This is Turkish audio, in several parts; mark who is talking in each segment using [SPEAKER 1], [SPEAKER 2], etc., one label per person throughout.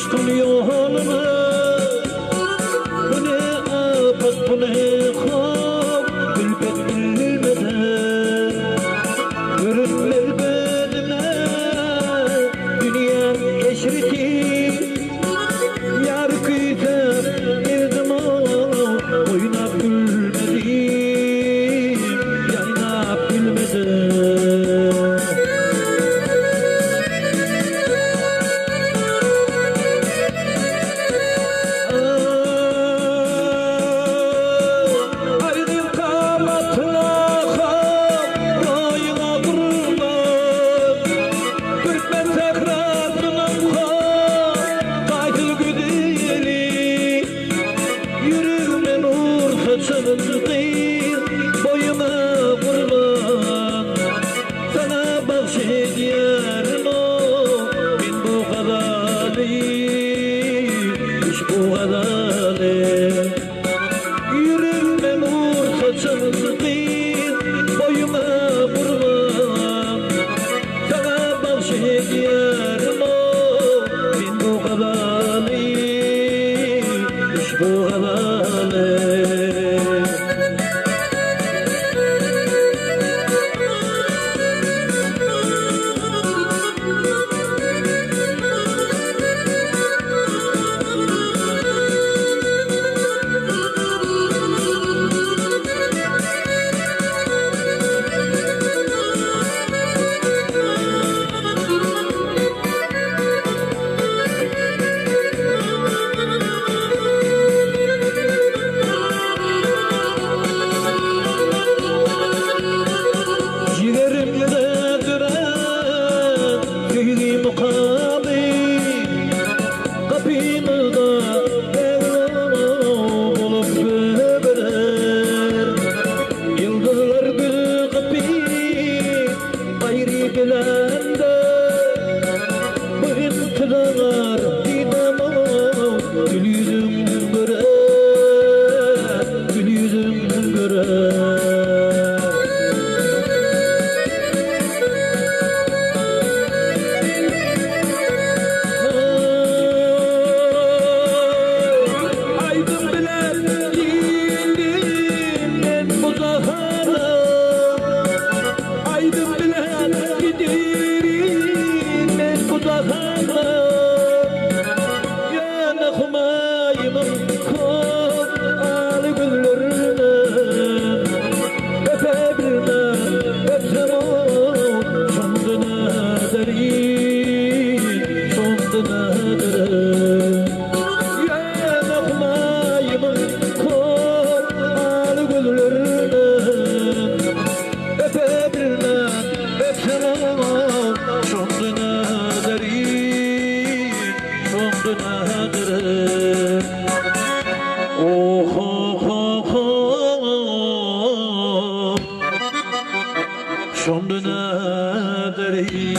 [SPEAKER 1] aşkın yolunu, bu ne afet bu ne haf, gülbet bilmeden görünmez bedime, dünyam eşreti yar kıyıdan girdim oynap gülmedim, yaynap gülmedim. Aydım kamatına rayına kurban, Türkmen tekradına kaydı güdeli, yüreğime nur saçıldı, boyuma kurban, sana bahşediyorum o, ben bu kadar değil, hiç bu kadar değil. Yüreğime nur saçıldı, boyuma kurban, sana bahşediyorum o, ben bu kadar değil, hiç bu kadar değil. Ciğerimde duran gönlü mukabil, kapımda Mevlam bulup göberer. Yıldızlar gül kapı ayrı gelende, bu imtihanlar didem gül yüzüm görer, gül yüzüm görer. Aydın bilen giyindim ben bu zafara, aydın bilen giderim ben bu zafara. Yana humayımın kop ağlı güllerine, öpebilmem öpsem o, sonduna derin, sonduna derin. Yana humayımın kop ağlı güllerine, öpebilmem öpsem o, sonduna derin, sonduna derin. Oh oh oh oh, sonduna derin.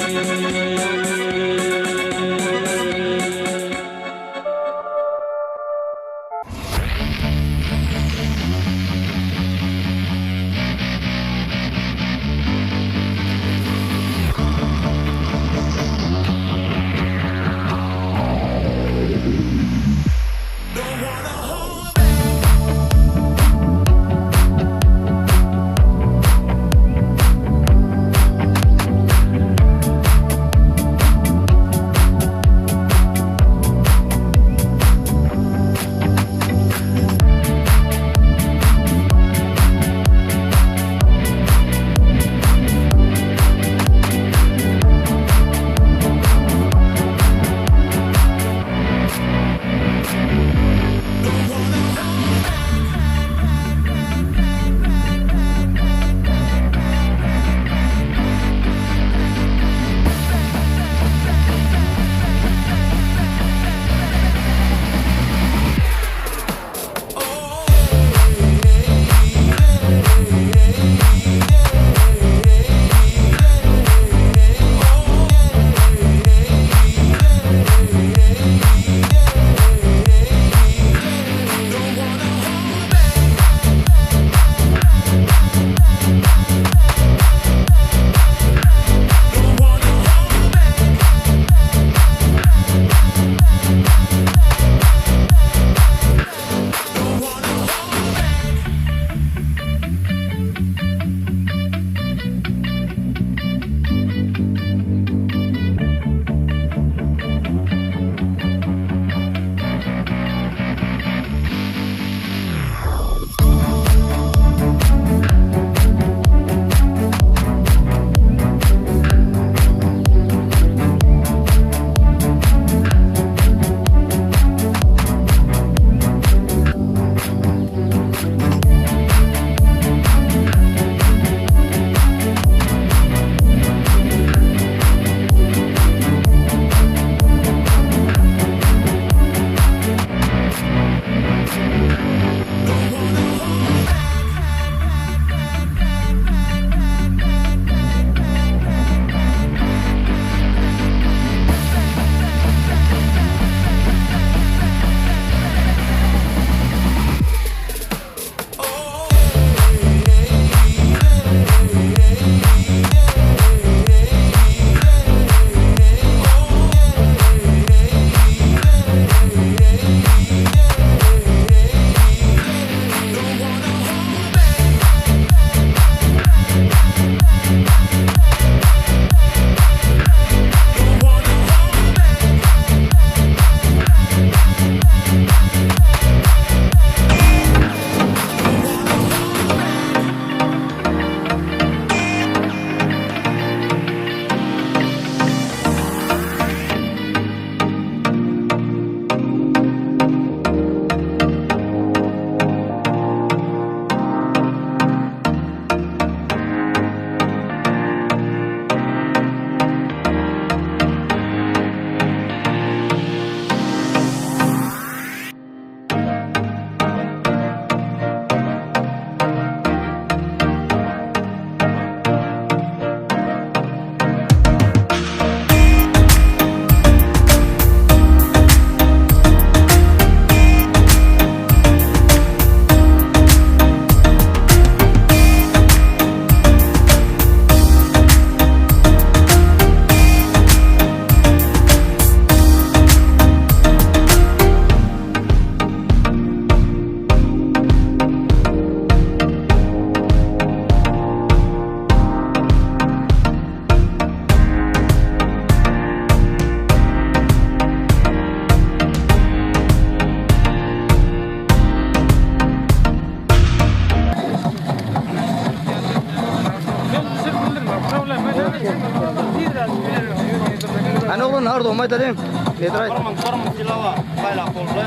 [SPEAKER 2] mı aytadın? Nedir ayt?
[SPEAKER 3] Sorman silava bayla oldu.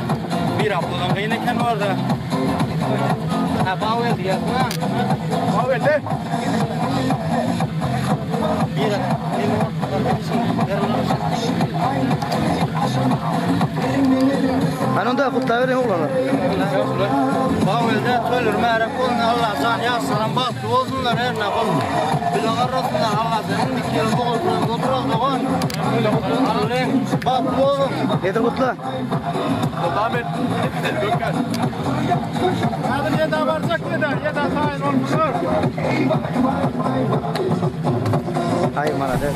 [SPEAKER 3] Bir haftadan kıyın eken vardı. Ha bağı diyasın ha. Bağı de. Bir
[SPEAKER 2] Anında kutlayıverin oğlanlar.
[SPEAKER 3] Bağılda tölür mərəm olun Allah can yazsın baktı olsunlar her ne olsun. Bir arasınlar Allah senin bir kere olsun otural da var. Allah'ın baktı olsun.
[SPEAKER 2] Nedir kutla?
[SPEAKER 3] Ahmet Döker. Hadi ya da varacak ya da sahil olmuşlar.
[SPEAKER 2] Hayır bana de.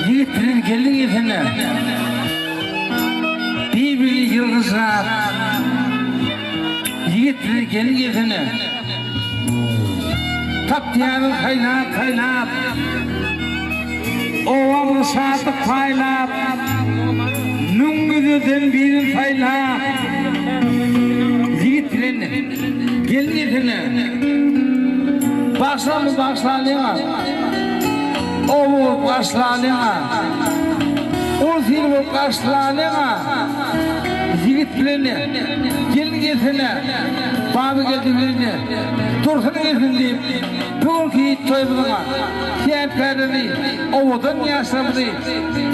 [SPEAKER 4] Yiğitlerin gelin efendim. Birbiri yıldızlar. Yiğitlerin gelin efendim. Taptiyanın kaynap. Ovamın saatlik paylap. Nungüdüden birin paylap. Yiğitlerin gelin efendim. Başlanıyor. O başlanıyor. O film başlanıyor. Yiğitlerini gelin efendim. Babı geldiğini Tursun efendim. Bugünkü toyumuna kentlerini ovadan yaşamını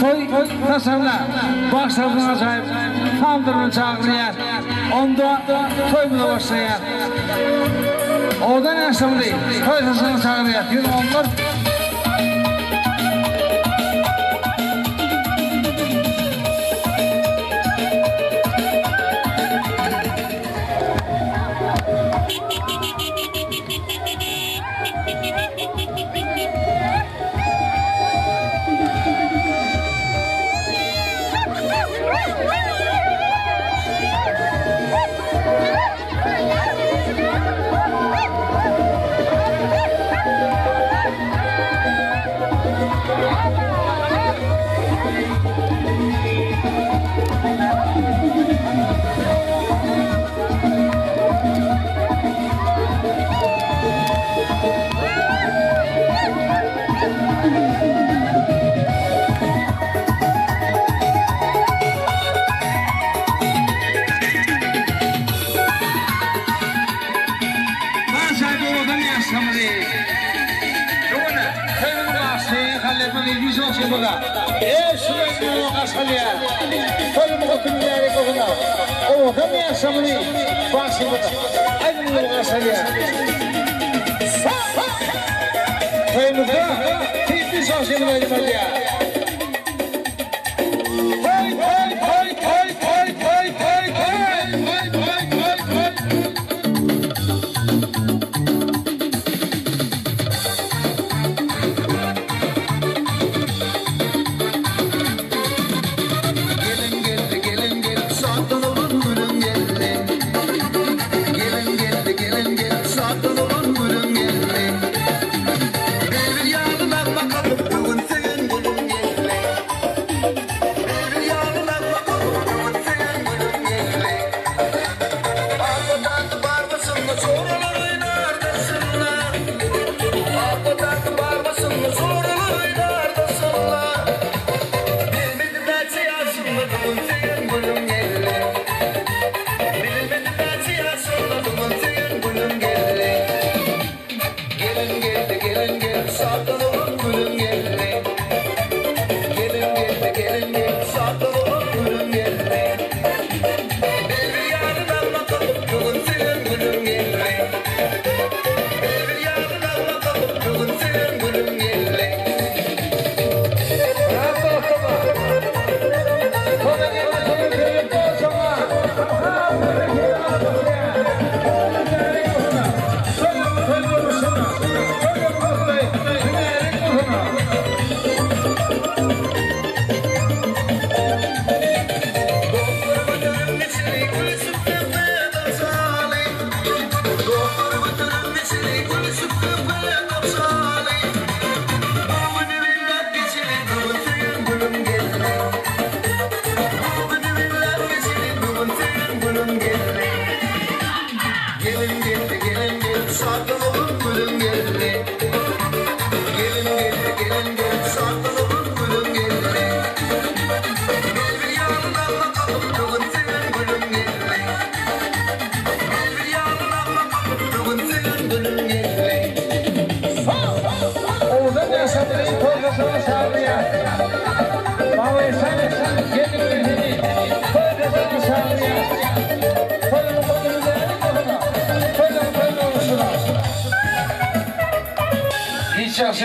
[SPEAKER 4] toy tasavla başlarına sahip kandırını çağırıyor. Onda toyumuna başlayan ovadan yaşamını toy tasavla çağırıyor. Yine onlar Hey!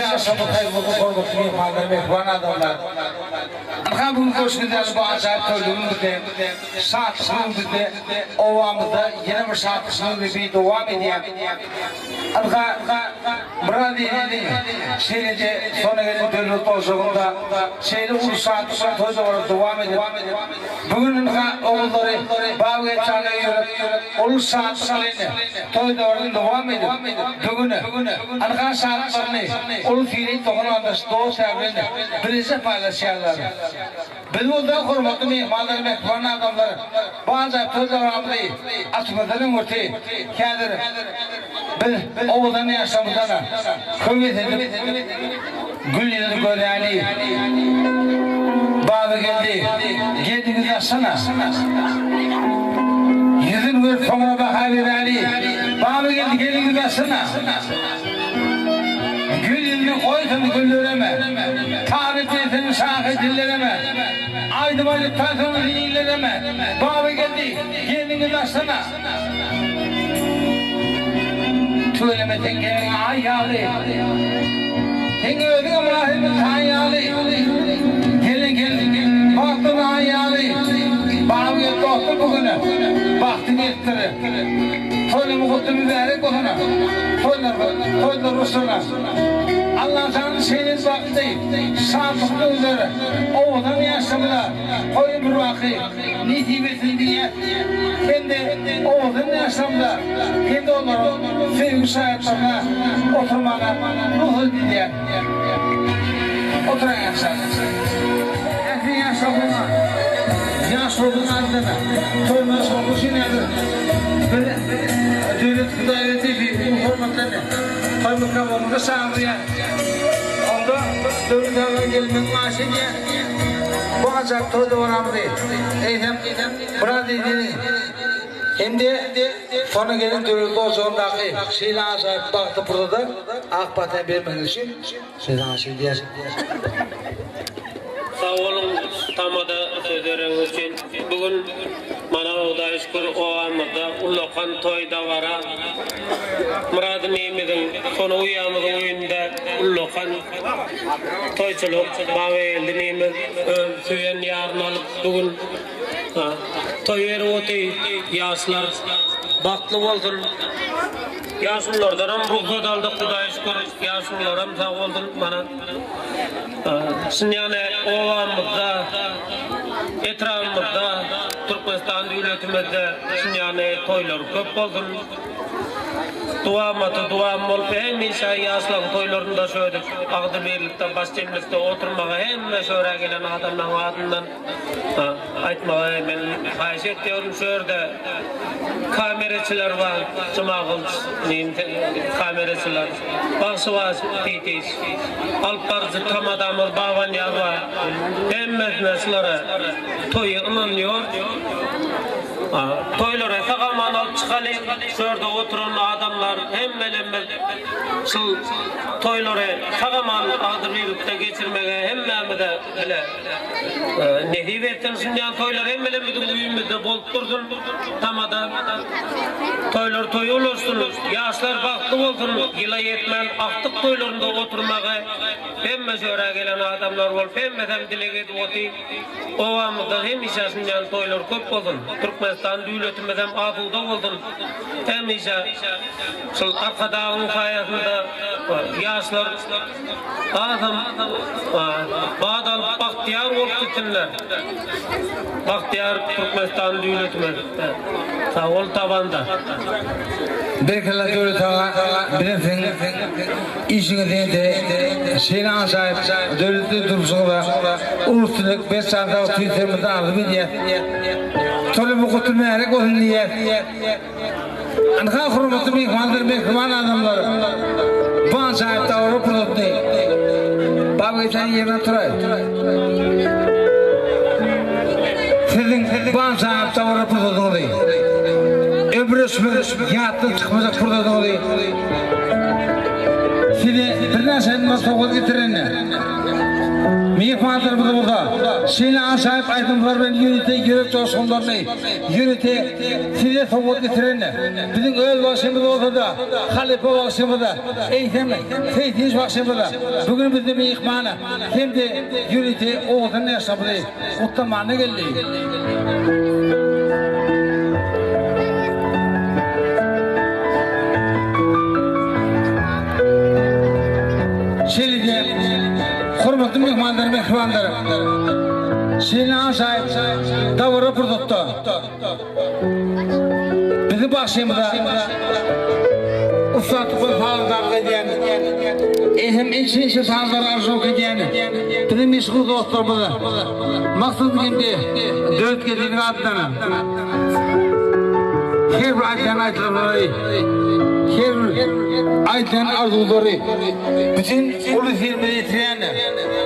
[SPEAKER 4] yaşa bu kayboldu korkuttu mehmanlar mehman adamlar. Kabul koşuyor bu acayip tördüğümün de saatçının de ovamızda yine bir saatçının bir devam ediyor. Arka burada dedi şeyde sonra gelen dönüp tozluğunda şeyde ulu saatçının tozu var devam ediyor. Bugün oğulları bağlı çalıyor ulu saatçının tozu var devam ediyor. Bugün arka saatçının ulu fiili toğunanda doğu sebebiyle birisi paylaşıyorlar. Biz burada hürmetli mehmanlar, mehman adamlar, bazı tozlarımızı açmadan ortaya kendileri biz oğuldan yaşamızdan kuvvet edip gül yılı göreli bağlı geldiğiniz açsana yüzün gör sonra bakar vereli bağlı geldiğiniz açsana gül yılını koysun güllüreme tarifetini şahı dillereme aydımayı tatını dinlereme bağlı geldiğiniz açsana söyleme tengenin ayalı tenge ödün amrahim ayalı gelin baktın ayalı bağlı geldi dostum bugüne baktın ettirir söyleme kutlu mübarek olana toylar Resul'a Allah canı senin vakti sadıklı üzere oğlan yaşamına koyun bir vakit nitibetin diye kendi oğlan yaşamda kendi onların sevgi şahitlerine oturmana ruhu diye oturan yaşam efin yaşamına yaş olduğun adına toyma sormuş nedir böyle devlet daireti bir hürmetlerine kaymakamımıza çağırıyor. Onda devletten gelmenin maaşı diye bu acayip toyda oramdı. Eğitim burada dedi. Hem de sonra gelen devlet ocağındaki şeyle acayip baktı burada da Akbat'a vermeniz için sizden şey diyorsun.
[SPEAKER 5] Sağ olun tamada sözleriniz için. Bugün mana Hudaý şükür ovamızda ullakan toyda vara. Murad Mehmet'in sonu uyamızın oyunda ullakan toyçuluk Maveyeldi Mehmet süyen yarın alıp bugün toy veri oti yaşlar baklı olsun. Yaşlılardan ruhsat aldık Hudaý şükür. Yaşlılardan sağ oldun bana. Yani ovamızda, etrafımızda, Türkmenistan devletimizde yani toylar köp olsun. Duam olup hemişe yaşlan toylarında söyledik. Ağdırberlikte, başçemlikte oturmağa hem şöyle gelen adamların adından aytmağa ben hayiş ediyorum. Şöyle kameraçılar var, cımağıl kameraçılar. Bağsıvaz teyteyiz. Alparcı tam adamır, bağvan yar var. Hem mesleslere toyu ınanıyor. Toylara takaman alıp çıkalayım. Şurada oturan adamlar hemen toylara takaman Ağdırberlikte geçirmeye hemen de bile nehiv ettin sunyan toylar hemen uyumuzda bolup dursun. Tamada toylar toy olursun. Yaşlar baklı olsun. Yıla yetmen aktık toylarında oturmaya hemen şöyle gelen adamlar olup hemen dilek edip otu. Ovamızda hem işasından toylar köp olsun. Türkmenistan devletimizden adıda oldun. Hem işe arkadağın kayasında yaşlar adam bağdan bahtiyar olup gitsinler. Bahtiyar Türkmenistan devletimiz. Sağ ol tabanda.
[SPEAKER 4] Berkala devlet ağa bilirsin işini de şeyle sahip devletli duruşunda uluslararası 5 saatte Twitter'da aldı bir diye tolu bu kutumayarek olsun diye anka hürmetli mehman adamlar bu saatte Avrupa'da Babı sen yerine turay sizin bu saatte Avrupa'da değil öbürüsü yattı çıkmayacak burada da oluyor. Size bir narsa etmez soğuk getirenler. Mehmanlar burada. Seni aşağıp aydınlar ben yönete yürek coşkunlarını, yönete size somut getirenler. Bizim öl başımız olsa da, halife başımızda, eğitim, seytiş başımızda. Bugün bizim mehmanı, hem de yönete oğuzun yaşamını, kutlamanı geldi. Şöyle hürmetli mehmanlar, mehmanlar. Seni aşağıp davara pırdoktu. Bizim başımızda ustatıklı sağlıklar ediyen, hem içinci sağlıklar arzu ediyen, bizim meşgul dostlarımızda. Maksud kimdi? Dört geldiğinin adına. Her bir aydan aytılmaları, her aydan arzuları, bütün ulu filmleri yitiren,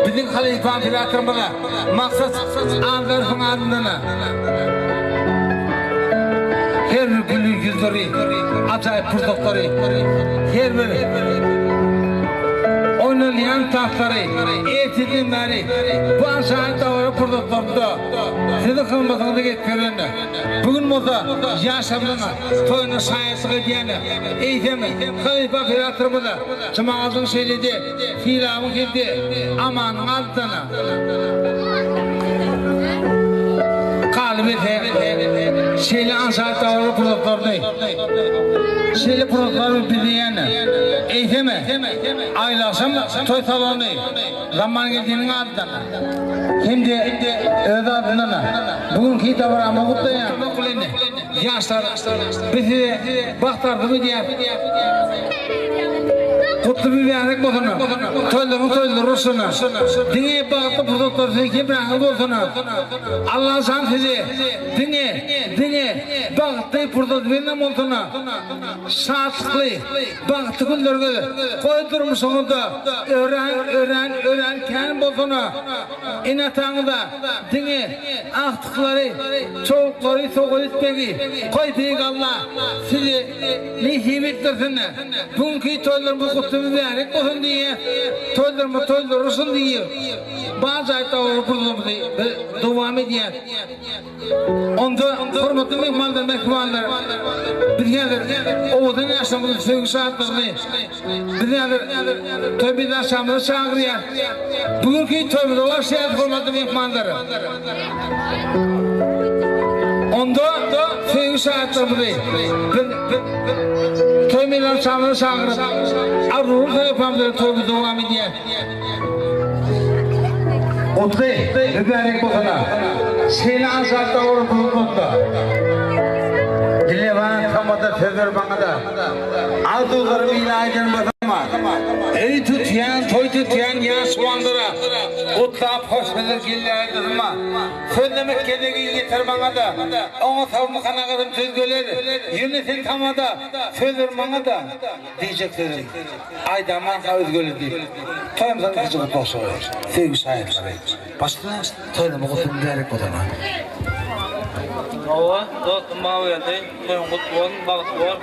[SPEAKER 4] bütün halife amfilatırmalar, maksat anlarının adına. Her bir gülü yüzleri, acayip fırsatları, her bir oynalayan tahtları, etidimleri, bu aşağı davara fırsatlarında sizi kılmasını getiriyorlar. Bugün burada yaşamına, toyuna sayesinde ediyene, eğitimi, halife filatırmada, cımağızın söyledi, filamı girdi, amanın altına. Kalbi şeyle aşağı davara fırsatlarını, şeyle fırsatlarını bildiğine, eğitimi, aylaşım, toy salonu, zaman geldiğinin adına. Hem de öde adına. Bugün ki davranma kutlayan, yaşlar, bizi baktardı mı diye. Kutlu bir vermek bozunu, toyları rusunu, dine bağlı fırsatları zeki bırakın bozunu. Allah san sizi, dine bağlı fırsatı vermem olsuna. Şanslı, bağlı günlerge koydurmuşsunuz da, öğren, kendi bozunu. İnatağında, dine aktıkları, çoğukları soğuk etmegi, koy peyik Allah, sizi nihi bittirsinler. Bugünkü toylarımız kutlu bir vermek olsun diye, toylar olsun diye, bazı ayetler kurulmuş devam ediyor. Onda hürmetli mehmanlar, bizler oğuzun yaşamını sevgi saatlerini, bizler tövbede yaşamını çağırıyor. Bugünkü tövbede var şehit hürmetli mehmanları. Onda sevgi saatlerini, tövbede yaşamını çağırıp, arzuğun sayfamları tövbede devam ediyor. Kutlu, mübarek bozuna, seni ansarda ordu tuttu. Dile bana tamada sözler bana da, arzularım ilahiden basama. Ey tütüyen, toy tütüyen ya soğandıra, kutlap hoşbeler giller kızıma. Söylemek kendine yeter bana da, ona savunma kanakadım söz göler, yönetin tamada, sözler bana da, diyecek sözüm. Aydaman söz göler değil. Toyumdan kızı kutlu olsun, sevgi sahipleri. Başka toyda mı kutlu mübarek bozuna.
[SPEAKER 5] Ova, dostum bağı geldi, toyun kutlu olun, bağıtlı olun.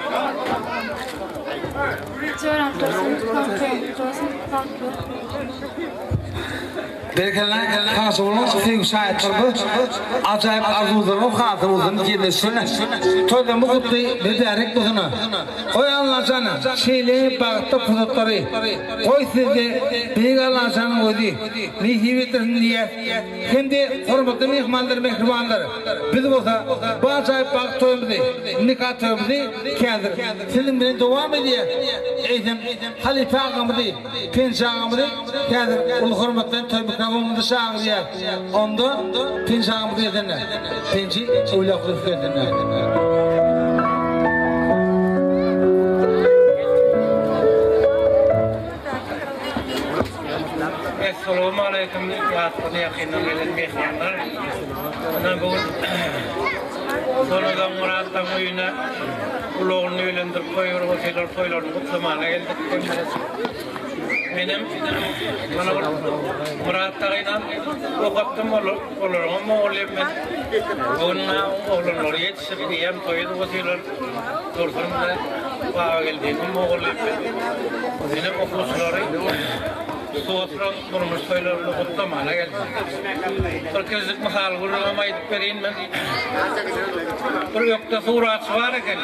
[SPEAKER 4] Berkeler khas olun, sevgi sahipleri acayip arzularım hatır olsun diyebilirsin. Toyda mı kutlu mübarek bozuna. Koy Allah sana, şeyle bağıtta fırsatları, koy sizde büyük Allah sana koydu, nihi bitirsin diye. Hem de hürmetli mehmanlar, biz olsa bu acayip bağıt toyumuzu, nikah toyumuzu kendir. Sizin bile devam ediyor. Eğitim, halife ağamızı, pensi ağamızı kendir. Ulu hürmetten toy mikrofonumuzu çağırıyor. Onda pensi ağamızı yedirler. Pensi uylaklık yedirler.
[SPEAKER 5] Esselamu aleyküm, yatını yakından gelen mehmanlar. Bugün sonradan Murat'tan oyuna uloğunu öğlendirip koyuyor, oteller toylarını kutlamana geldik. Benim Murat'tayla okuttım olur ama olayım ben. Bununla oğlanları yetişip diyem toydu oteller dursun da bağa geldiğim oğlayım ben. Benim okusları soğutran durmuş toylarını kutlamana geldi. Bir kezdik misal kurulama ayıp vereyim ben. Bir yokta suratı var eken.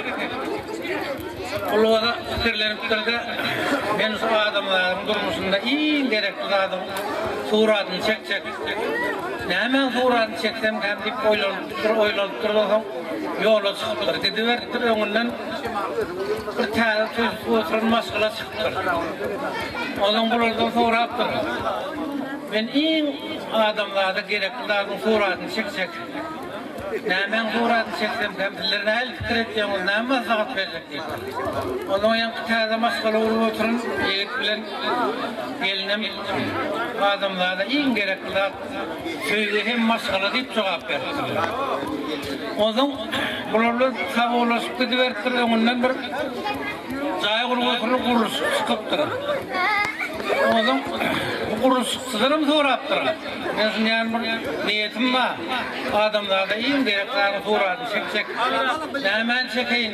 [SPEAKER 5] Uluğada fikirleniptir de ben şu adamların durmuşunda iyi gerekli adam suratını çekecek. Ne hemen suratını çeksem hem deyip oylanıp durduğum yola çıkıptır. Gidiverdir önünden bir tane söz oturan maskala çıkıptır. Onun buradan suratdır. Ben iyi adamlarda gerekli adam suratını çekecek. Nämen suratını çeksem temsillerine el fikir edeceğim, näme maslahat verecek diye. Onun yankı taze maskala olup oturun, yiyip bilen gelinem adamlarda en gerekliler söyle hem maskala deyip cevap verdiler. Onun bularla sağolaşıp gidiverdiler, ondan bir zayı olup oturup kuruluş çıkıptır. Onun bu kuruluş sızırım soraptır. Ben yani bir niyetim var. Adamlarda iyi gereklerini suratını çekecek. Hemen çekeyim.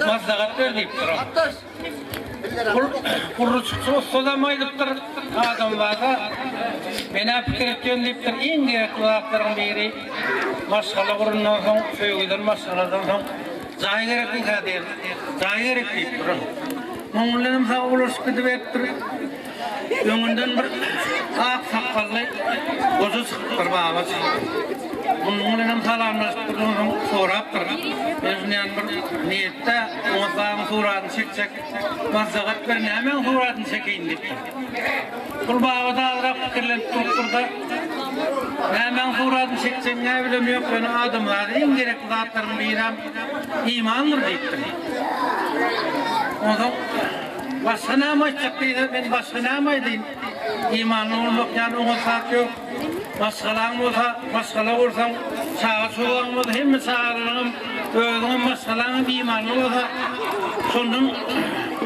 [SPEAKER 5] Maslahat ver deyip durum. Kuruluş sozamaydıktır. Adamlarda bana fikir etken deyip dur. En gereklilerden biri maskala kurundan son, söğüden maskaladan son zahir gerekli kadir. Zahir gerekli deyip durum. Mağlulanım sağ olursa gidiverdir. Öňünden bir ak sakally gozu çıkıptır babas. Bunun bilen salamlaşdyryp sorapdyr. Özünden bir niýetde oňa suratyny çekjek. Maslahat berýän hemen suratyny çekeýin diýip. Bu babada azrak fikirlenip durupda. Hemen suratyny çekjek, näme bilem ýok, ben adamlar en gerekli zatlaryň biram imandyr diýipdir. Oňa başka nama çektiğinde ben başka nama edeyim. İmanlı olmak yani ona fark yok. Başkalarım olsa, başkalar olsam sağa soğan olsa hem sağlarım, öğrenim başkalarım imanlı olsa sonun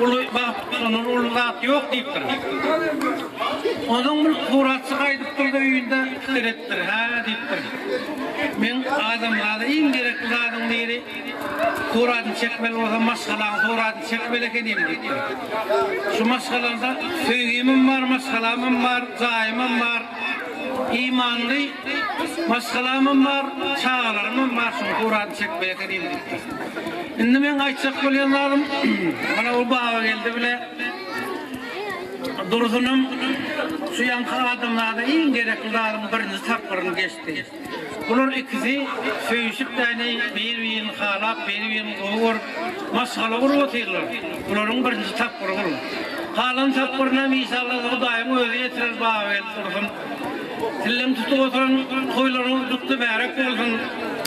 [SPEAKER 5] ulu zat yok deyiptir. Onun bir kuratsı kaydıp durdu öğünde fikir ettir, ha deyiptir. Ben adamlarda en gerekli adam biri suratını çekmeli olsa maskalan suratını çekmeli kediyim deyiptir. Şu maskalarda söyleyimim var, maskalamım var, zayimim var, imanlı maskalamım var, çağlarımım var, şu suratını çekmeli kediyim deyiptir. Şimdi ben aytsak bolýanlarym, bana o bağa geldi bile. Dursunum şu yankı adamlarda en gerekli adam birinci tapırını geçti. Bunlar ikisi söyüşüp de bir halap, bir uğur, maskala uğur otururlar. Bunların birinci tapırı olur. Kalan tapırına misalda o daim öyle yetirir bağa geldi Dursun. Tillem tutup oturan koylarını tuttu berek olsun.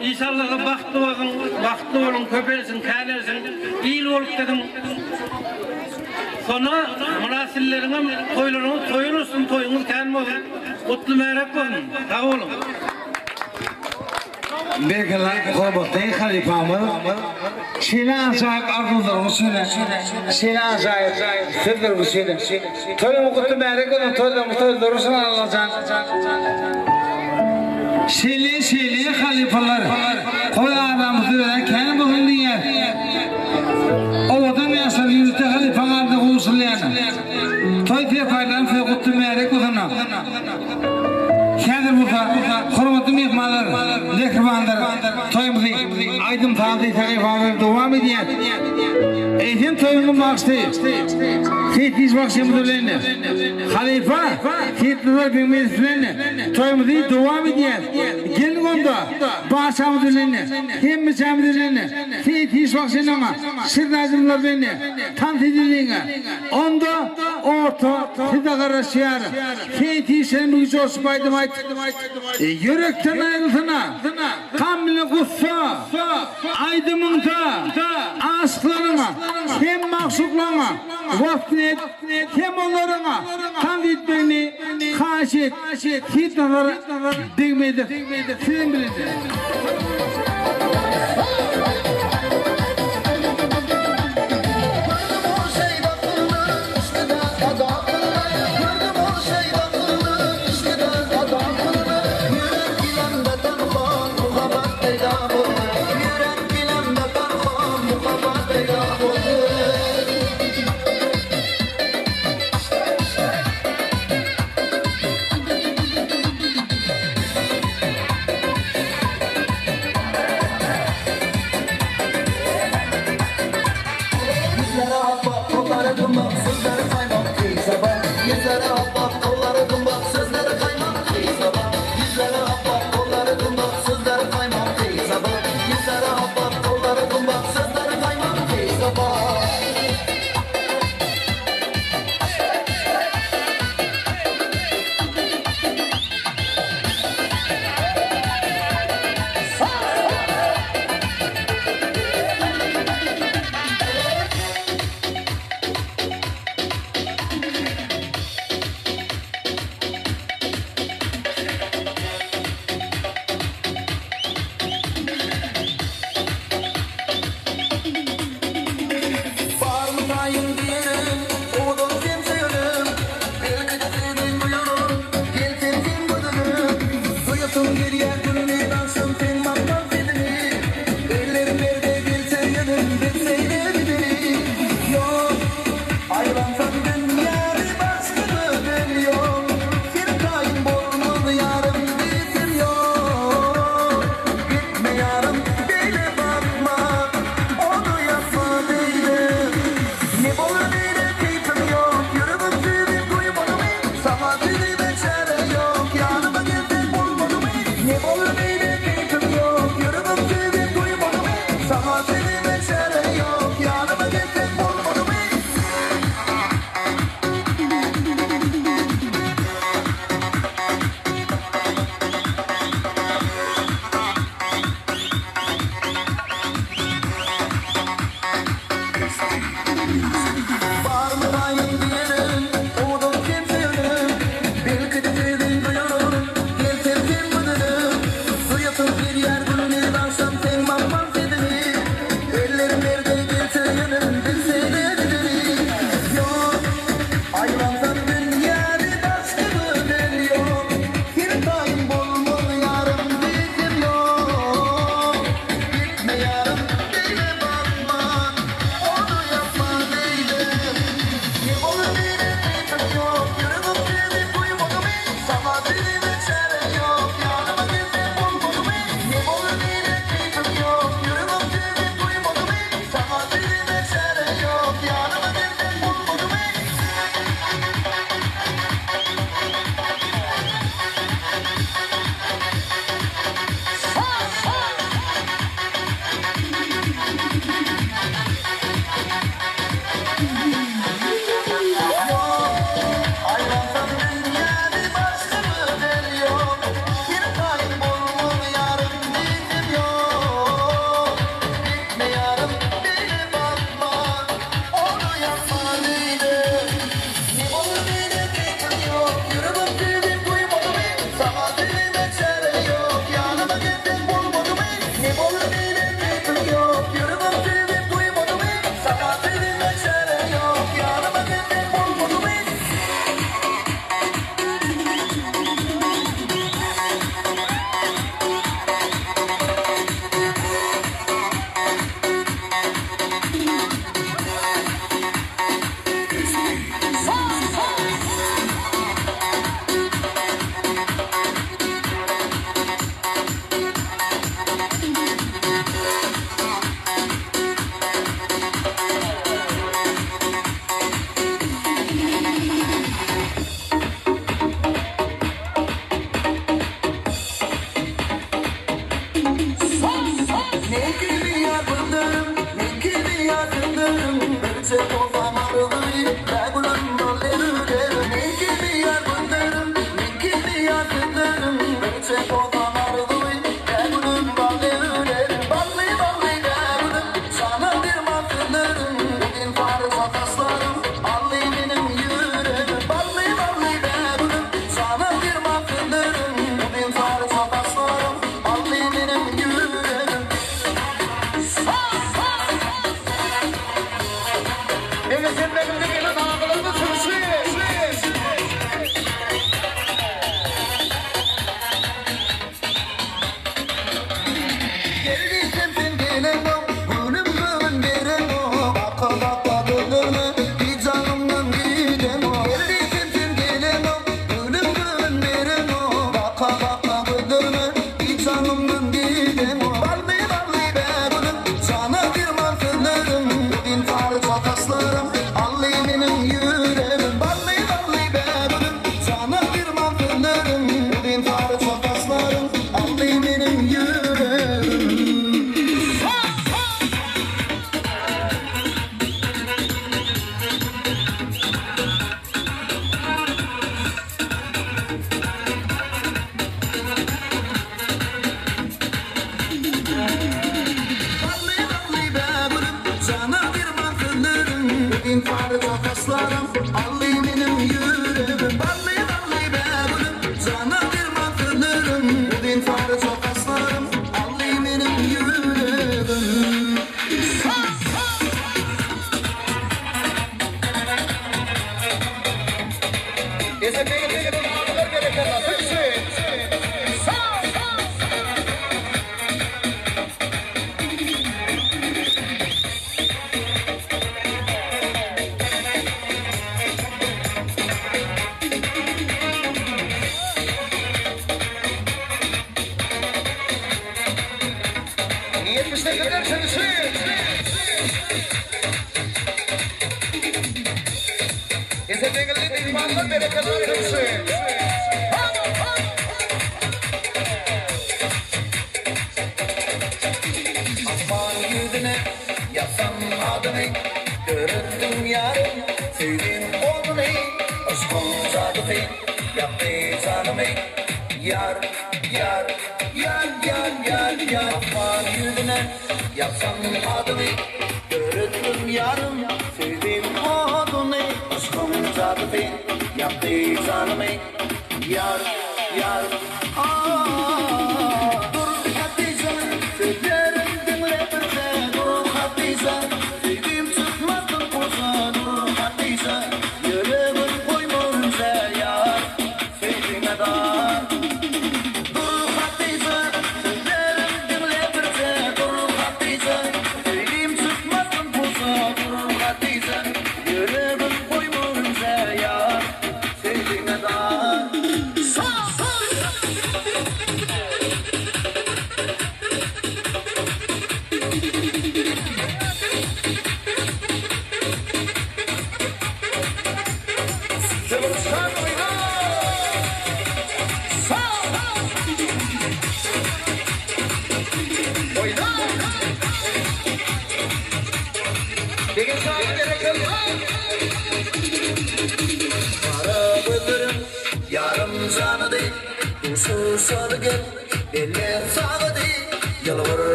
[SPEAKER 5] İnşallah baktı olun, köpelsin, kâlersin, iyi olup dedim. Sonra münasillerin koylarını toyurursun, toyunuz kendim olsun. Mutlu merak olun, sağ olun.
[SPEAKER 4] Berkeler Korbat'tayı halifamı Şilan sahip arzularını söyle. Şilan sahip sözlerimi söyle. Toyumu kutlu merak olun, toylarını alacaksın. Şili halifalar koy adamızı veren kendi bulunduğu yer. Ovadan yasal yürüte halifalarda uğusulayana. Toy tefaydan fekuttu merak olana. Kendi burada hürmetli mihmanlar, lekribanlar, toyumuzu aydın tanıdığı tarifaları devam ediyor. Eğitim toyumun maksadı, fethiz maksimumlarını, halifa, fethiler bilmezlerini, toyumuzu devam ediyor. Gelin onda, bağışamızlarını, hemmizamızlarını, fethiz maksimumlarını, sırnazımlarını, tanıdığı onda orta, fedakara siyarı, fethizlerin uyucu olsun baydım ayet. Yürekten ayrılsana, kamli kutsa, aydımında, aslanıma, hem maksuklarına, vaktine, hem onlarına, tanıdık beni, kaşet, fitnaları değmedi, film bilindi.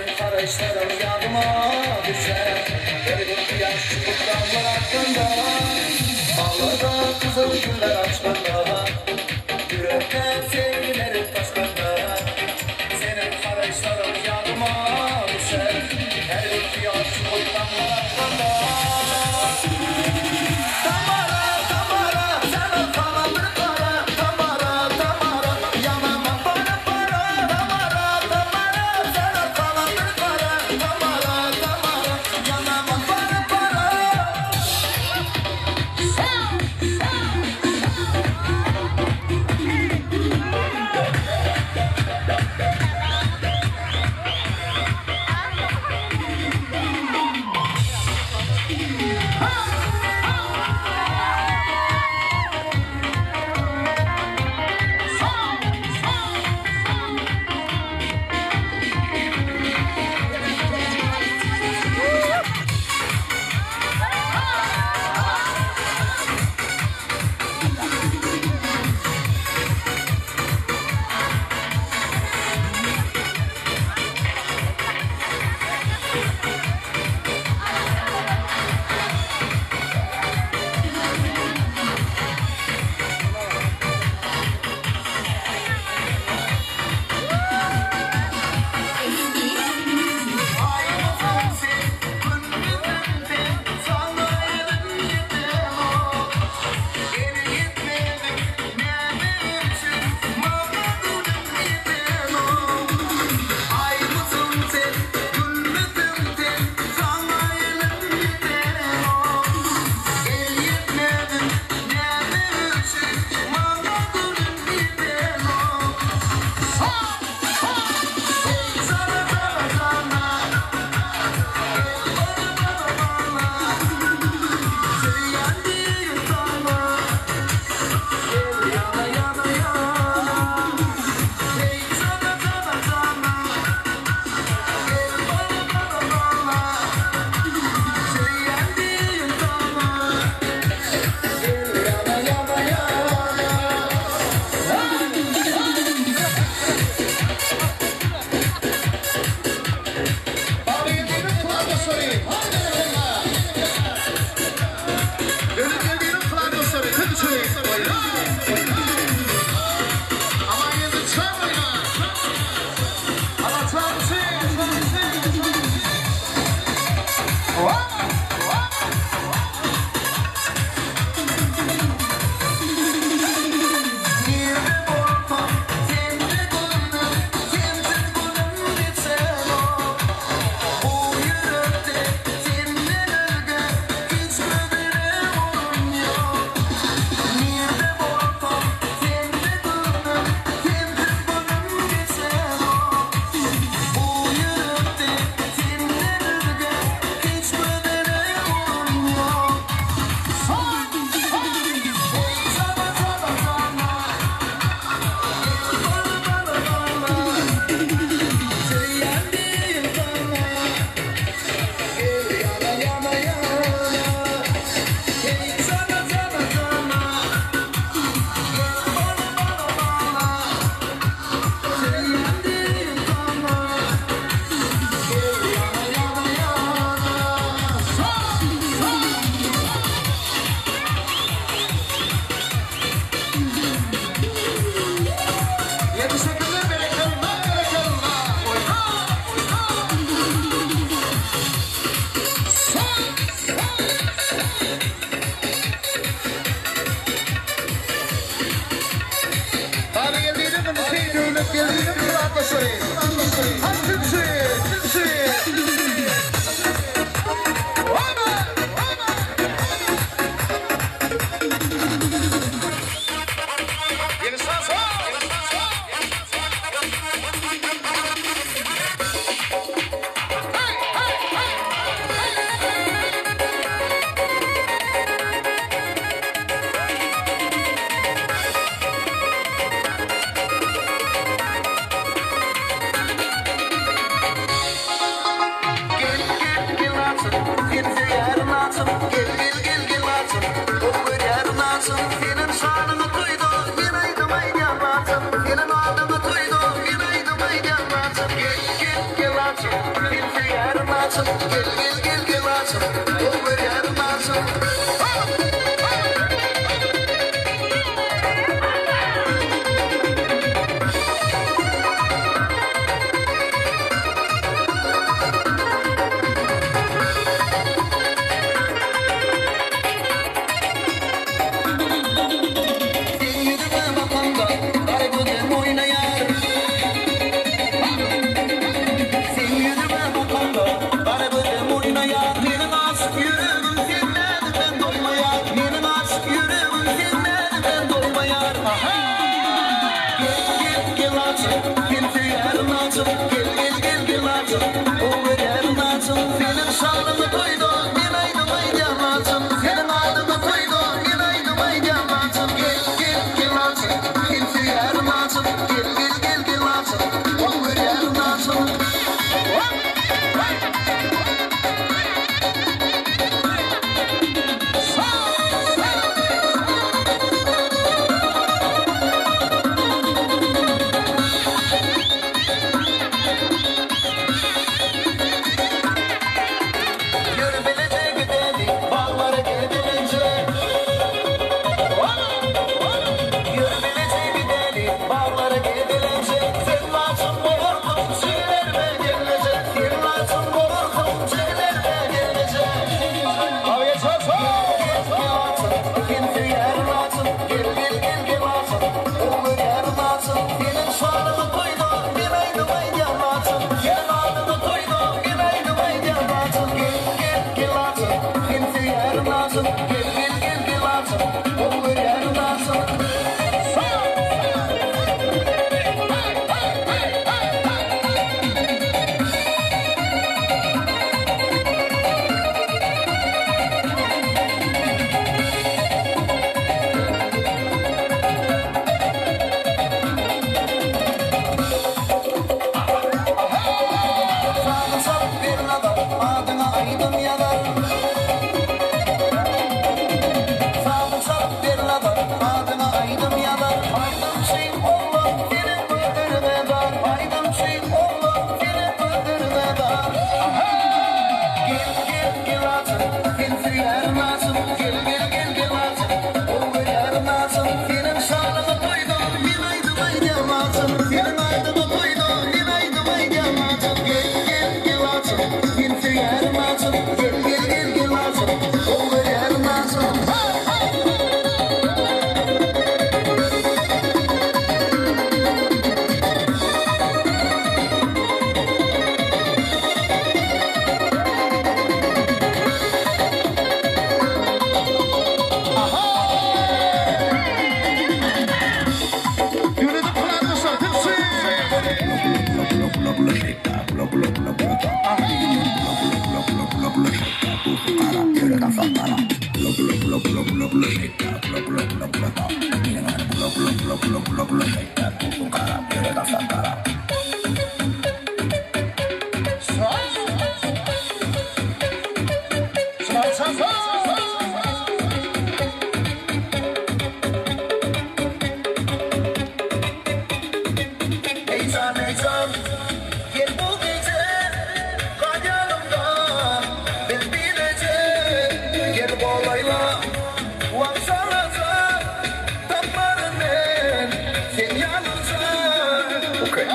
[SPEAKER 6] Senin karışların yadıma düşer. Her bir yaş damlar hakkında. Ağlarda kızıl güller açkanda. Yürekten sevgileri taşkanda. Senin karışların yadıma düşer. Her bir yaş damlar hakkında. Tamara, Tamara, sana kalan bir kara. Tamara, Tamara, yanama para para. Tamara, Tamara, sana kalan bir kara. Tamara, Tamara, yanama para para. lazım. Gel gel gel gel lazım. Over yarım lazım. Sen yürüme makamda, kaybedem oynayar. Sen yürüme makamda, kaybedem oynayar. Benim aşk yüreğim senden ben doymayar. Benim aşk yüreğim senden ben doymayar. Gel gel gel lazım, kimse yarım lazım. Gel gel gel gel lazım, over yarım lazım. Senin şanını koydum, ben aydım aydım lazım. Senin adını koydum, ben aydım aydım lazım. Gel gel gel lazım, kimse yarım lazım. Gel gel gel gel lazım, over yarım lazım. Yürümelecek dedi, bağlara gidilecek. Yürümelecek dedi, bağlara gidilecek. Sen lazım olurdun, şeylerime gelecek. Sen lazım olurdun, şeylerime gelecek. Havaya çalsın. Gel lazım, kimse yer lazım. Gel gel gel gel lazım, olur yer lazım. Benim şanımı koydun, ben aydım aydım lazım. Senin adını koydun, ben aydım aydım lazım. Gel gel gel lazım, kimse yer lazım. Gel gel gel gel lazım, olur yer lazım. Sağlı sap bir adam, adına aydım yanar. Sağlı sap bir adam, adına aydım yanar. Aydım şey oğlum, seni öldürme dar. Aydım şey oğlum, seni öldürme dar. Gel gel gel lazım, kimse yer lazım. Gel gel gel gel lazım, olur yer lazım. Senin şanını koydum, ben aydım aydım lazım. Senin adını koydum, ben aydım aydım lazım. Gel gel gel lazım, kimse yer lazım. Gel gel gel gel lazım, olur yer lazım. Yürüdü kulağını satılsın. Heyecan heyecan, gel bu gece kal yanımda. Ben bileceğim, gel bu olayla varsana sen. Taparım ben sen yanımda. Okay.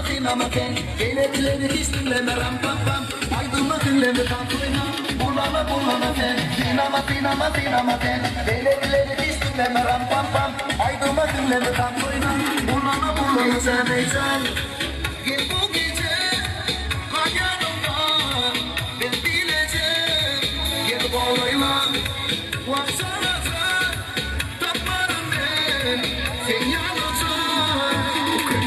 [SPEAKER 6] Sinamaken, gelebilir hiç dinleme ram pam pam. Aydınla dinleme tam suyna, bulama sen. Sinamaken, gelebilir hiç dinleme ram pam pam. Aydınla dinleme tam suyna, bulama sen heyecan. Gel bu gece, kal yanımda. Ben bileceğim, gel bu olayla. Varsana sen, taparım ben sen yanımda. Okay.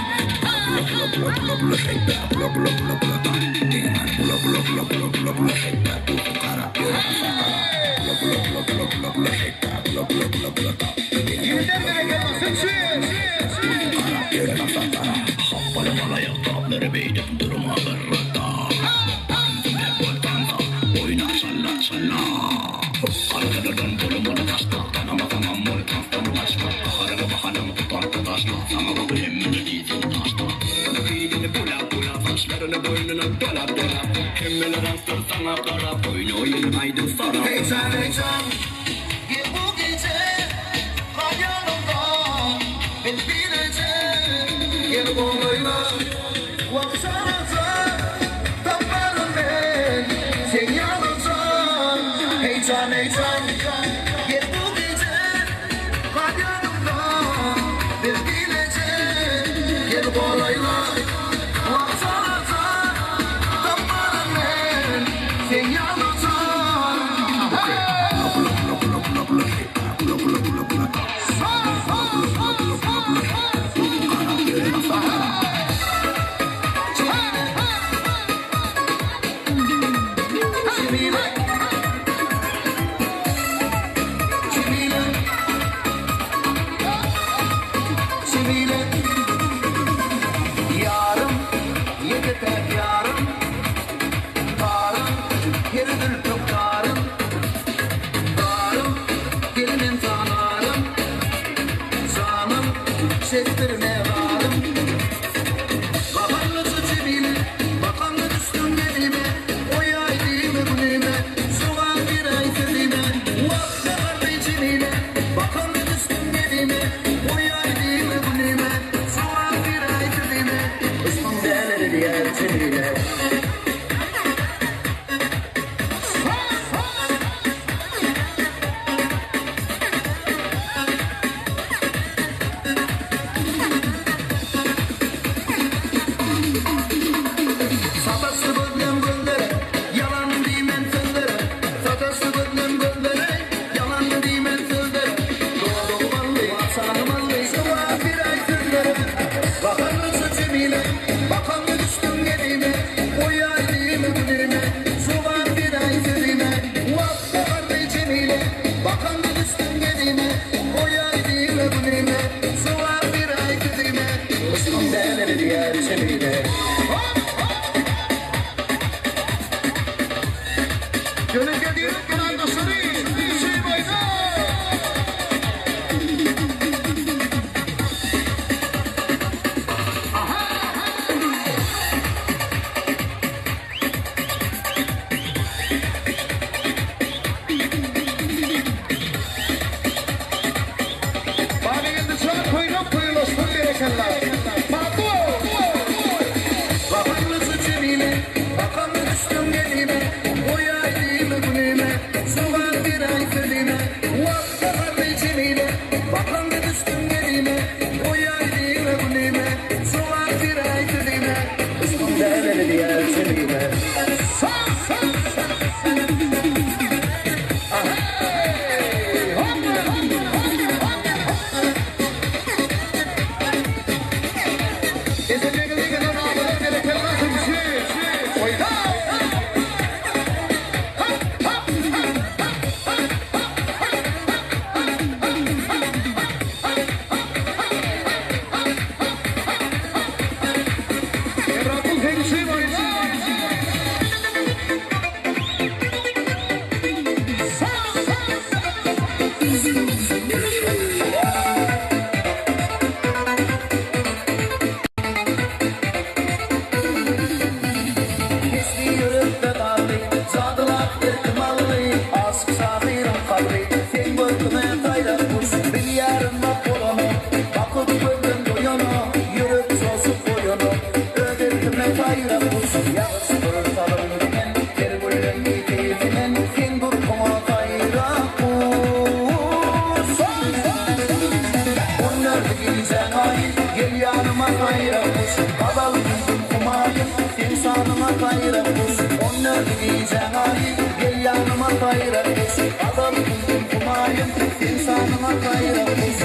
[SPEAKER 6] Heyecan heyecan gel bu gece kal yanımda beni bilecek gel olayla vaksanıza taparım ben sen yanımda heyecan heyecan gel bu gece kal yanımda beni bilecek gel olayla vaksanıza taparım ben sen yanımda. Yarım, yeter yarım, tarım, geridir çok tarım, tarım, gelinin tanarım, canım, şeftirine varım. Babanlısı cebine, bakanlı düştüm gelime, o yay değil mi bu nime, soğan bir ay sözüme, vakti var becimine, bakanlı düştüm gelime, o yay değil mi bu nime, soğan bir ay sözüme, ısmım değerleri diğer cebine. Satası bölüm göndere, yalan dimen sözlere. Satası bölüm göndere, yalan dimen sözlere. Doğru mallı, sanı mallı, sıva bir ay sözlere. Bakanlı seçimine, bakanlı düştüm gelime. O yay değil mi bu dilime, sıva bir ay sözüme. Vakti var becimine, bakanlı düştüm gelime. O yay değil mi bu dilime, sıva bir ay sözüme. Osman değerleri diğer çevine. Gönül geliyor, gönül dostları, şey bayda. Bana geldi sıra koyuyor, koyuyorsun gerekenler. Babu! Bakanlısı cebine, bakanlı düştüm gelime. O yay değil mi bu nime, soğan bir ay sözüme. Vakti var becimine, bakanlı düştüm gelime. O yay değil mi bu nime, soğan bir ay sözüme. Üstüm değerleri diğer sözüme. Gel yanıma kayramış, kadal yüzüm kumayım, insanıma kayramış. Onlar diyeceğin ayı, gel yanıma kayramış, kadal yüzüm kumayım, insanıma kayramış.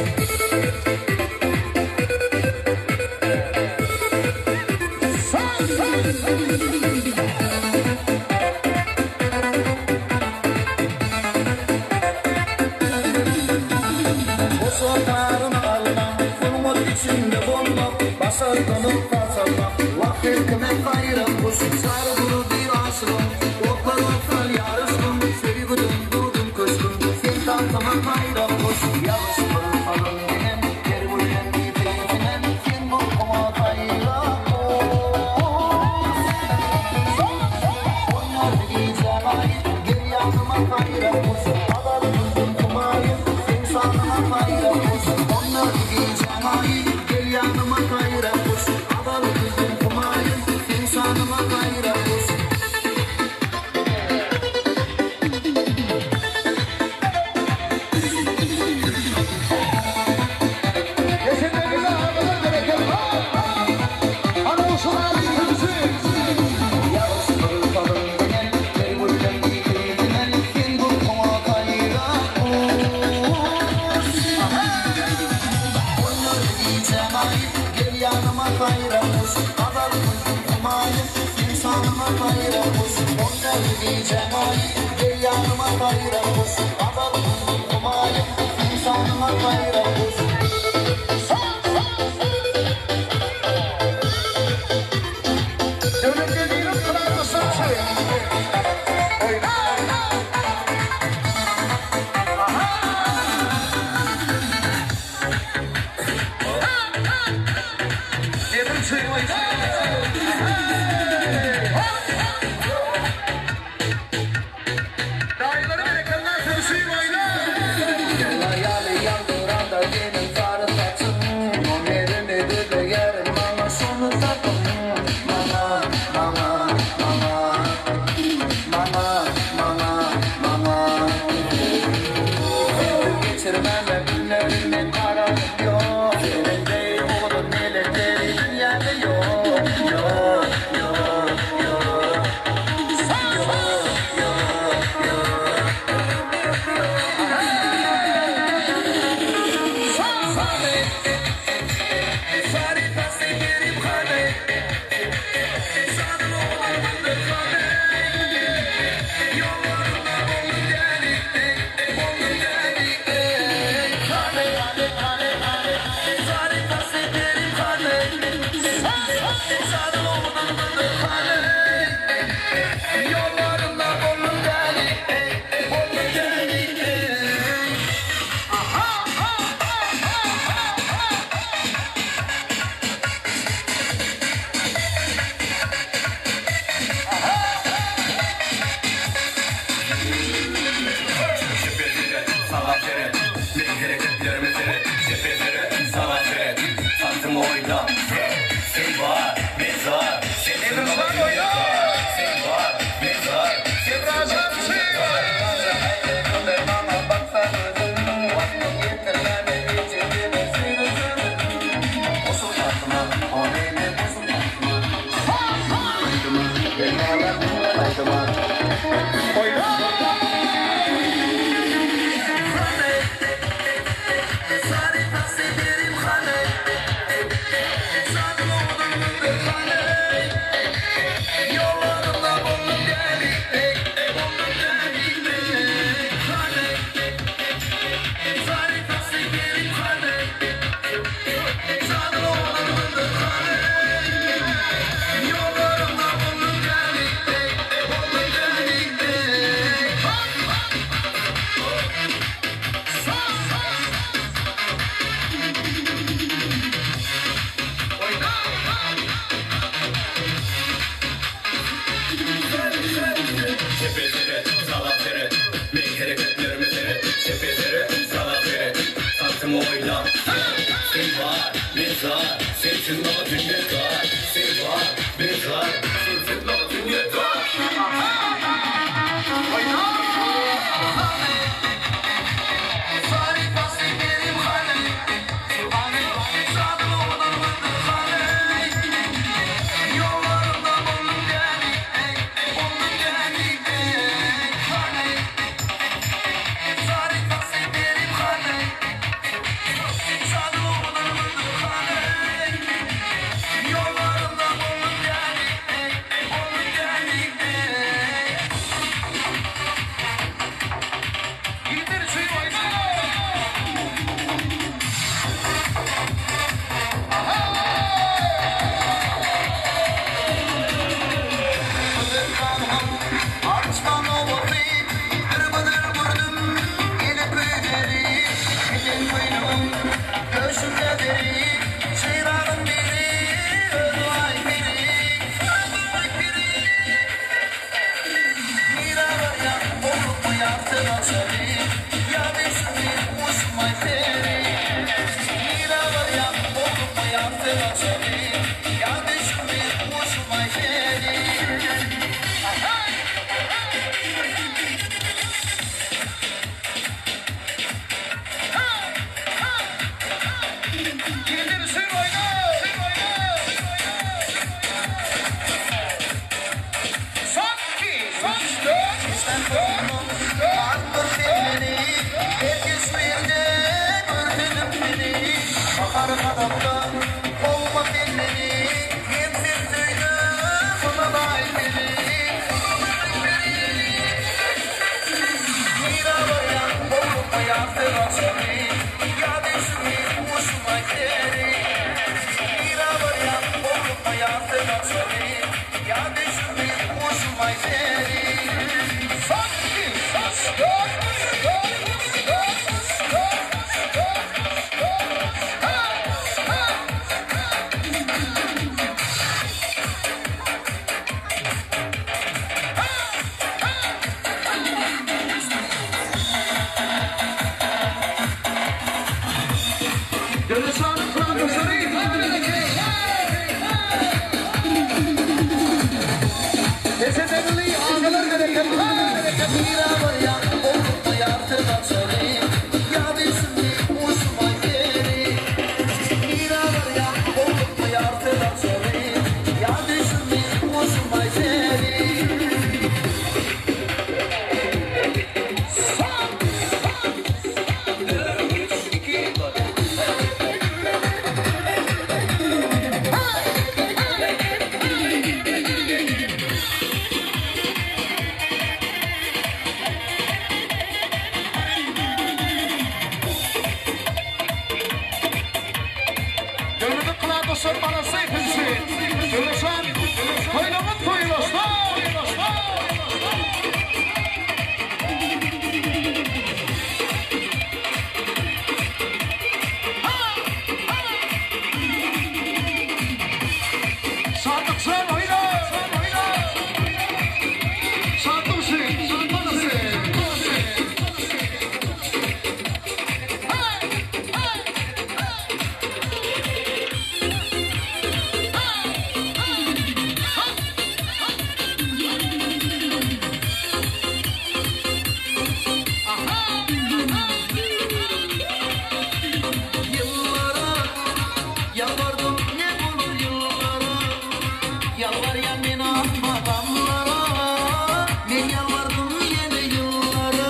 [SPEAKER 6] O sokarını alma, kurmut içinde bulma, basar konup basarma, vakit kime kayramış. bayram kuş sarı duru bir aşkım Otlar otlar yarışkım Sevi gudum durdum köşküm Sen tahtama bayram kuş Yavaş pırıl falan denen Yer gülen bir teyzinen Sen bu kuma bayram Oynar giyeceğim ayı Gel yanıma bayram kuş Adal kuzum kumayı Sen sanıma bayram kuş Oynar giyeceğim ayı Gel yanıma bayram kuş Adal kuzum kumayı Sen sanıma bayram kuş Yavaş pırıl falan denen Yer gülen bir teyzinen Sen bu kuma bayram kuş Oynar giyeceğim ayı Gel yanıma bayram kuş Adal kuzum kumayı Sen sanıma bayram kuş Oynar giyeceğim ayı Gel yanıma bayram kuş Adal kuzum kumayı Sen sanıma bayram kuş Layali yandıran da benim sarı saçım O nerede de yerim ama şunu takım Mama, mama, mama Mama, mama, mama Ömür geçirmeme günlerimin kararım yok Senin değil oğlum meleklerin yerde yok Yok, yok, yok sen dokunum Arttır kendini Herkes birde gördünüm beni Bakar kadamda Olma kendini Yemsiz söyle Buna dair beni Mirabaya Olmaya Ferasani Ya düşme Hoşuma geri Mirabaya Olmaya Ferasani Ya düşme Hoşuma geri Mirabaya Olmaya Ferasani Ya düşme Hoşuma geri Mirabaya Olmaya Ferasani Ya düşme Hoşuma geri
[SPEAKER 3] Gönlünü kılardı sormanası hepsi. Gönlüsen, toylamın toyulaşma. Sadık sen oyna. Sadık sen, sadık sen.
[SPEAKER 6] Yıllara yalvardım ne olur yıllara Yalvar ya beni atma damlara Ben yalvardım yine yıllara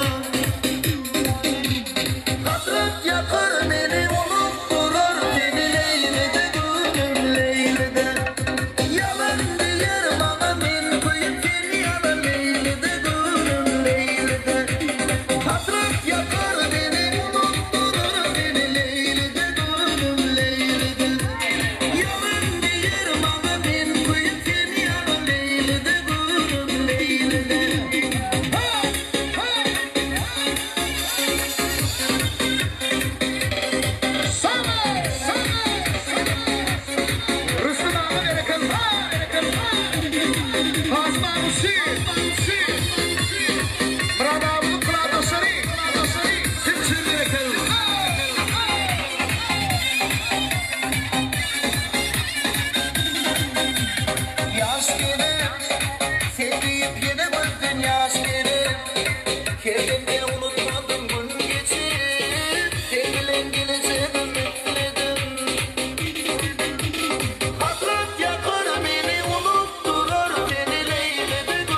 [SPEAKER 6] Hasret yakar beni unutturur beni Leyla'da gülüm Leyla'da Yalan diyor bana ben kıyıp yana Leyla'da gülüm Leyla'da Hasret yakar beni unutturur beni Leyla'da gülüm Leyla'da Yalan diyor bana ben kıyıp yana Leyla'da gülüm Leyla'da
[SPEAKER 3] Rüstüm abi verelim. Asma Musi. Murat abi kılardı seni. Kimsin verelim.
[SPEAKER 6] Yaş gelir, sevdiğim yine bıktın yaş gelir Kendimden unutmadım gün geçir Sevgilen geleceğim ümitledim Hasret yakar beni unutturur beni Leyla'da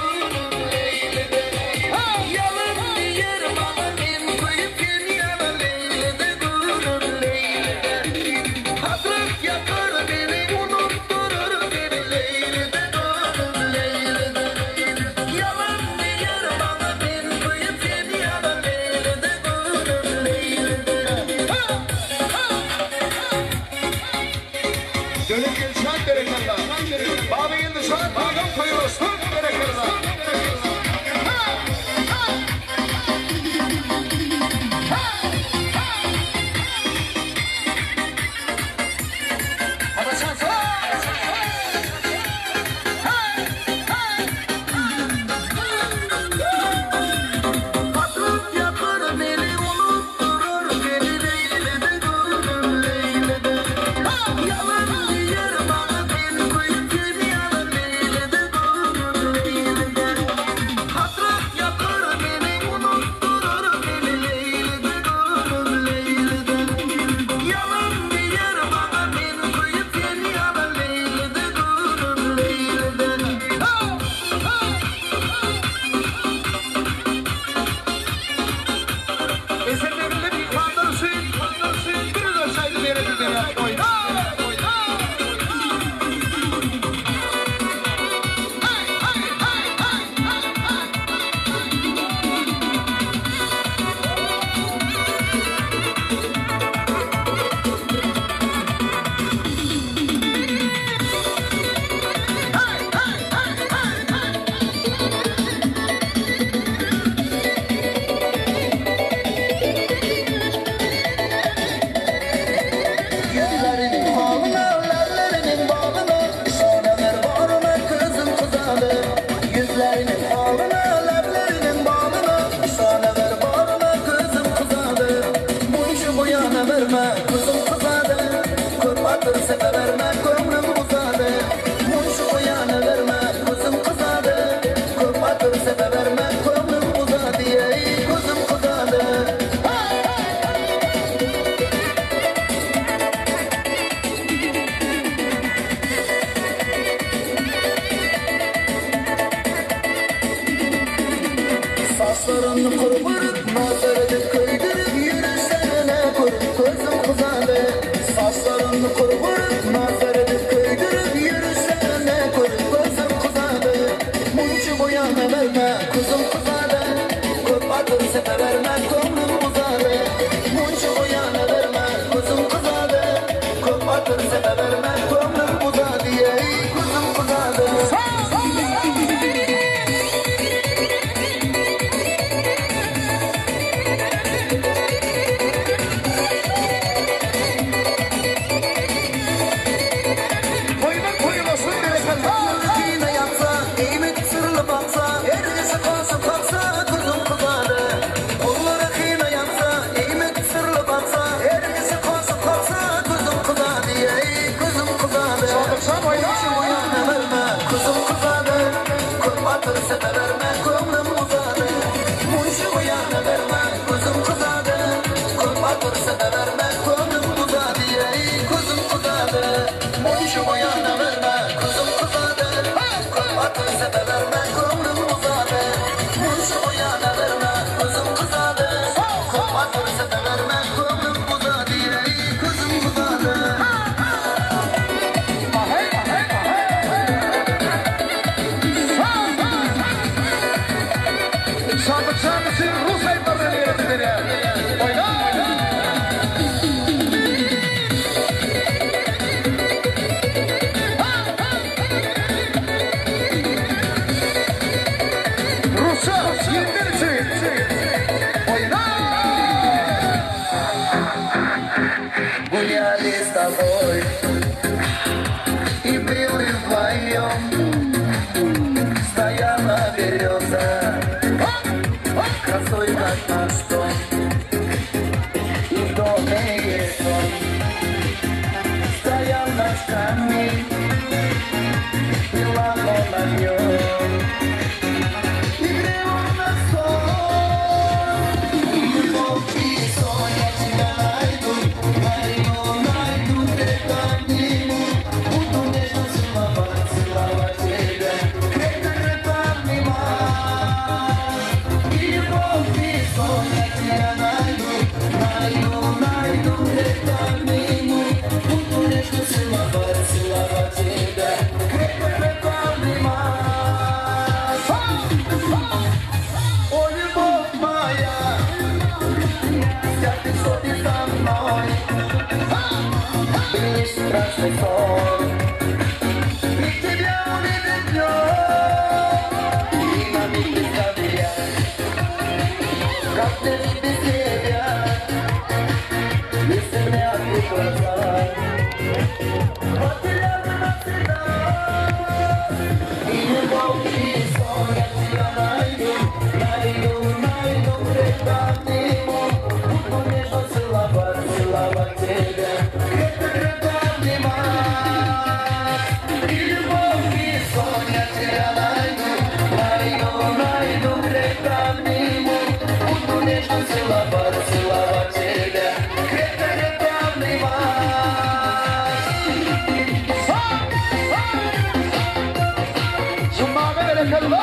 [SPEAKER 6] ellerinin alına, lablerinin bağına, sana ver bağına, kızım kızadı. Bu işi bu yana verme, kızım kızadı. Köp atırsa da verme, gönlüm uzadı. Bu işi bu yana verme, kızım kızadı. Köp atırsa da verme, gönlüm uzadı. Ey kızım kızadı. Saçlarını kurburuk, nazarını köydürüp yürüsene kurup gözüm kızadı. Saçlarını kurburuk, nazarını köydürüp yürüsene kurup gözüm kızadı. Buncu bu yana verme, kızım kızadı. Köp atırsa da verme, gönlüm uzadı. Buncu bu yana verme, kızım kızadı. Köp atırsa da verme, gönlüm uzadı. Ey kızım kızadı. Yine yapsa, eğimi sırlı baksa, erisi kalsa kalsa, kızım kızadı. Onları yine yapsa, eğimi sırlı baksa, erisi kalsa kalsa, kızım kızadı. Ey kızım kızadı. Şu bu yana verme, kızım kızadı. Köp atırsa da verme, gönlüm uzadı. Şu bu yana verme, kızım kızadı. Köp atırsa da verme, gönlüm uzadı. Ey kızım kızadı. Şu bu yana verme, kızım kızadı. Köp atırsa da verme, gönlüm uzadı. Şu bu yana verme, kızım kızadı. Köp atırsa da verme, gönlüm uzadı. Ey kızım kızadı. Гуляли с тобой и пили вдвоем. Стояла береза, красой как наш дом. И в доме есть он. Стоял наш камень, пила он на нем. И грел на сон. Любовь и сон, я тебя найду. Найду, где-то обниму. Буду нежно целовать, целовать тебя. Крепко обнимать. И любовь и сон, я тебя найду. Найду, где-то обниму. Буду нежно целовать, целовать тебя. Крепко обнимать. О, любовь моя, ты что ты со мной? Лишь страшный сон. И тебя увидеть днем. И на миг представлять, как ты без тебя. Если мне открыть глаза, потеряться навсегда. И любовь, и сон, я тебя найду. Найду, где-то обниму. Буду нежно целовать, целовать тебя. Крепко обнимать. И любовь, и сон, я тебя найду. Найду, крепко обниму. Буду нежно целовать, целовать тебя. Крепко обнимать. Зумбаме великолепно!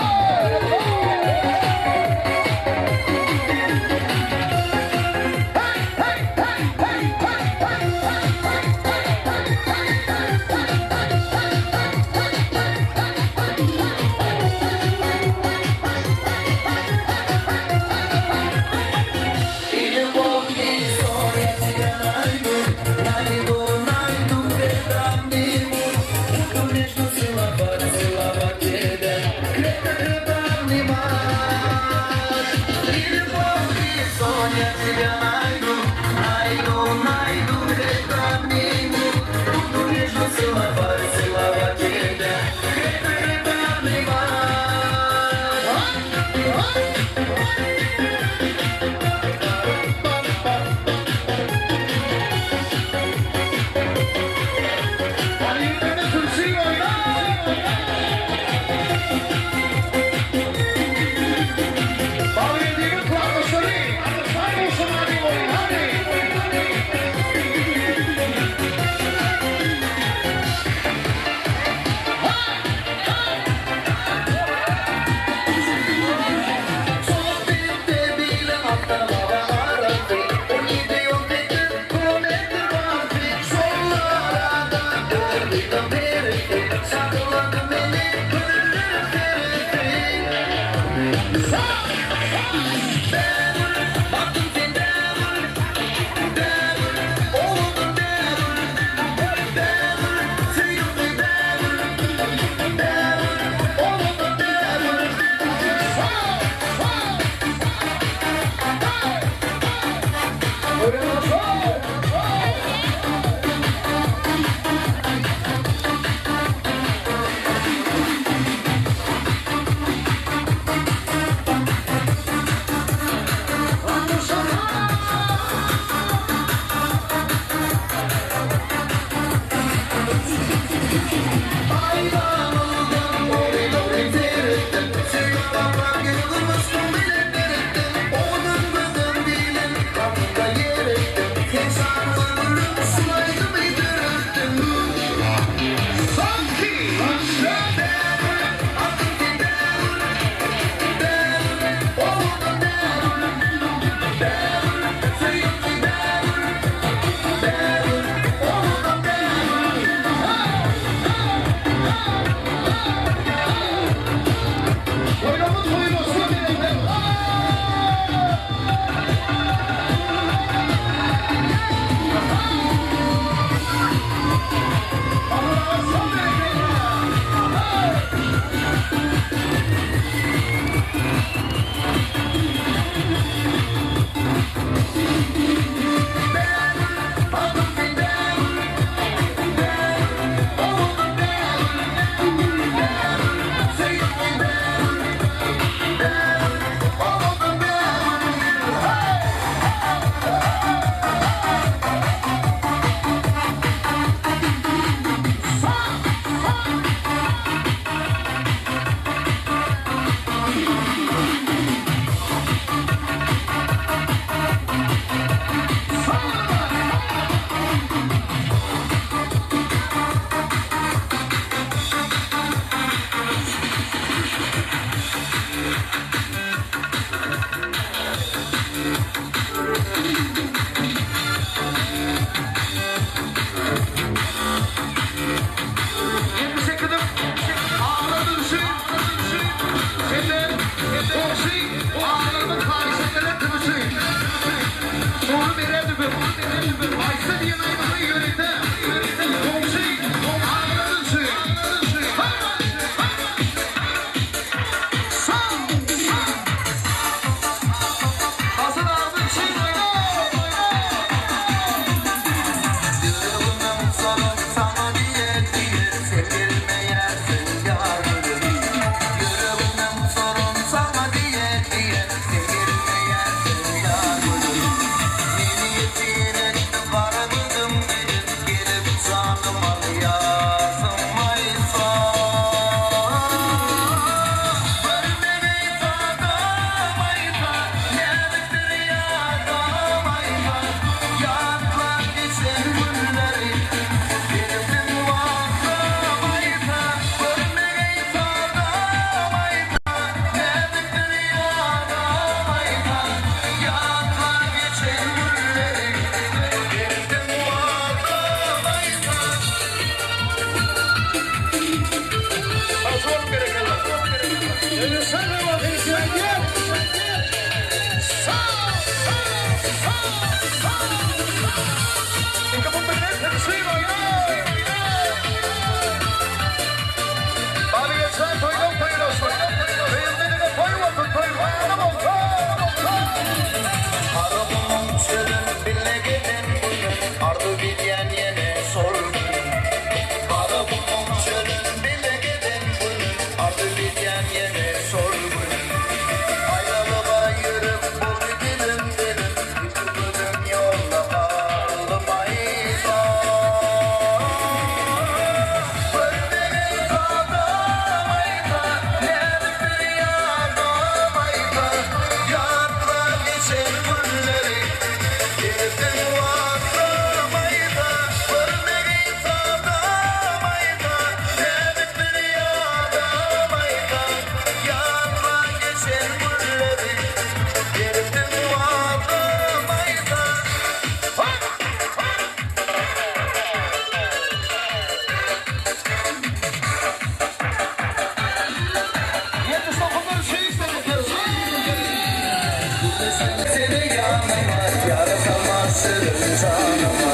[SPEAKER 6] canıma, yaratamaz sırrın canıma.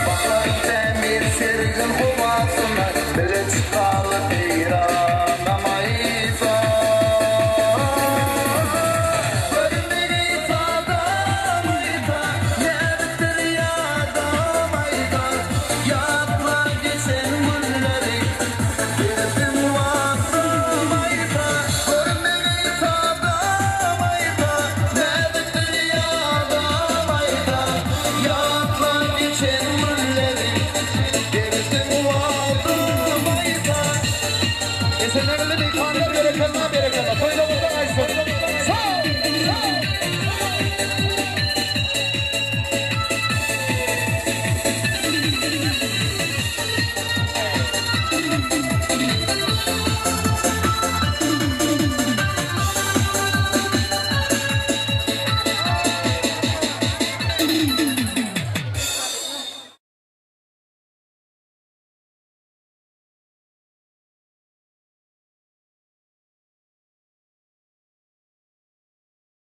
[SPEAKER 6] Bakar demir sırrın